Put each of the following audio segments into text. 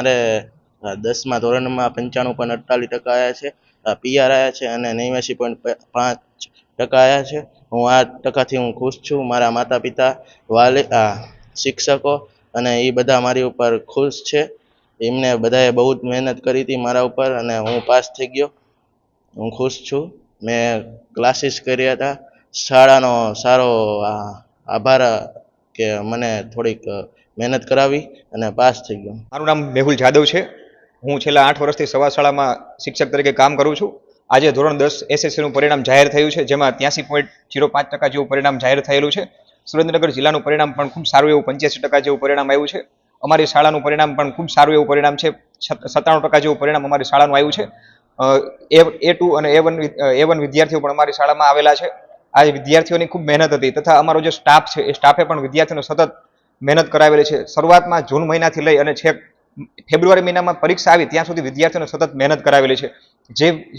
મારે 10મા ધોરણમાં 95.48% આવ્યા છે, PR આવ્યા છે અને 89.5% આવ્યા છે। હું આ ટકાથી હું ખુશ છું। મારા માતા પિતા, શિક્ષકો અને એ બધા મારી ઉપર ખુશ છે। એમને બધાએ બહુ જ મહેનત કરી હતી મારા ઉપર અને હું પાસ થઈ ગયો। હું ખુશ છું। મેં ક્લાસીસ કર્યા હતા। શાળાનો સારો આભાર કે મને થોડીક મહેનત કરાવી અને પાસ થઈ ગયો। મારું નામ મેહુલ જાદવ છે। હું છેલ્લા 8 વર્ષથી સવા શાળામાં શિક્ષક તરીકે કામ કરું છું। આજે ધોરણ 10 SSC નું પરિણામ જાહેર થયું છે, જેમાં 83.05% જેવું પરિણામ જાહેર થયેલું છે। સુરેન્દ્રનગર જિલ્લાનું પરિણામ પણ ખૂબ સારું એવું 85% જેવું પરિણામ આવ્યું છે। અમારી શાળાનું પરિણામ પણ ખૂબ સારું એવું પરિણામ છે। 97% જેવું પરિણામ અમારી શાળાનું આવ્યું છે। A2 અને A1 વિદ્યાર્થીઓ પણ અમારી શાળામાં આવેલા છે। આ વિદ્યાર્થીઓની ખૂબ મહેનત હતી તથા અમારો જે સ્ટાફ છે એ સ્ટાફે પણ વિદ્યાર્થીઓને સતત મહેનત કરાવેલી છે। શરૂઆતમાં જૂન મહિનાથી લઈ અને છેક ફેબ્રુઆરી મહિનામાં પરીક્ષા આવી ત્યાં સુધી વિદ્યાર્થીઓને સતત મહેનત કરાવેલી છે।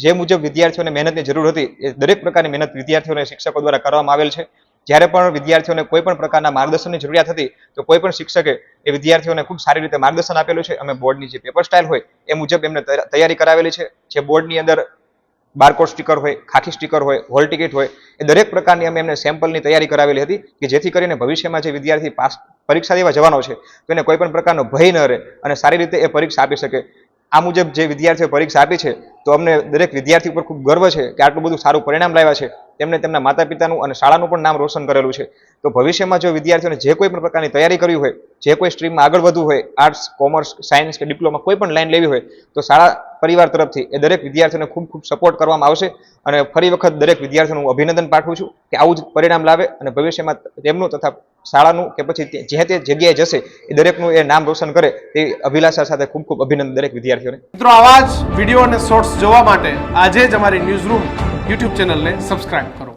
જે મુજબ વિદ્યાર્થીઓને મહેનતની જરૂર હતી એ દરેક પ્રકારની મહેનત વિદ્યાર્થીઓને શિક્ષકો દ્વારા કરવામાં આવેલ છે। જ્યારે પણ વિદ્યાર્થીઓને કોઈ પણ પ્રકારના માર્ગદર્શનની જરૂરિયાત હતી તો કોઈ પણ શિક્ષકે એ વિદ્યાર્થીઓને ખૂબ સારી રીતે માર્ગદર્શન આપેલું છે। અમે બોર્ડની જે પેપર સ્ટાઇલ હોય એ મુજબ એમને તૈયારી કરાવેલી છે। જે બોર્ડની અંદર બારકોડ સ્ટીકર હોય, ખાખી સ્ટીકર હોય, હોલ ટિકિટ હોય, એ દરેક પ્રકારની અમે એમને સેમ્પલની તૈયારી કરાવેલી હતી કે જેથી કરીને ભવિષ્યમાં જે વિદ્યાર્થી પરીક્ષા દેવા જવાનો છે તો એને કોઈ પણ પ્રકારનો ભય ન રહે અને સારી રીતે એ પરીક્ષા આપી શકે। આ મુજબ જે વિદ્યાર્થીઓ પરીક્ષા આપી છે તો અમને દરેક વિદ્યાર્થી ઉપર ખૂબ ગર્વ છે કે આટલું બધું સારું પરિણામ લાવ્યા છે। તેમને તેમના માતા પિતાનું અને શાળાનું પણ નામ રોશન કરેલું છે। તો ભવિષ્યમાં જો વિદ્યાર્થીઓને જે કોઈ પણ પ્રકારની તૈયારી કરવી હોય, જે કોઈ સ્ટ્રીમમાં આગળ વધવું હોય, આર્ટ્સ, કોમર્સ, સાયન્સ કે ડિપ્લોમા કોઈ પણ લાઈન લેવી હોય તો શાળા પરિવાર તરફથી એ દરેક વિદ્યાર્થીઓને ખૂબ ખૂબ સપોર્ટ કરવામાં આવશે। અને ફરી વખત દરેક વિદ્યાર્થીઓનું અભિનંદન પાઠવું છું કે આવું જ પરિણામ લાવે અને ભવિષ્યમાં તેમનું તથા શાળાનું કે પછી જે તે જગ્યાએ જશે એ દરેકનું એ નામ રોશન કરે તે અભિલાષા સાથે ખૂબ ખૂબ અભિનંદન દરેક વિદ્યાર્થીઓને। મિત્રો, આવા જ વિડીયો અને શોર્ટ્સ જોવા માટે આજે જ અમારી ન્યૂઝ રૂમ YouTube ચેનલને સબસ્ક્રાઇબ કરો।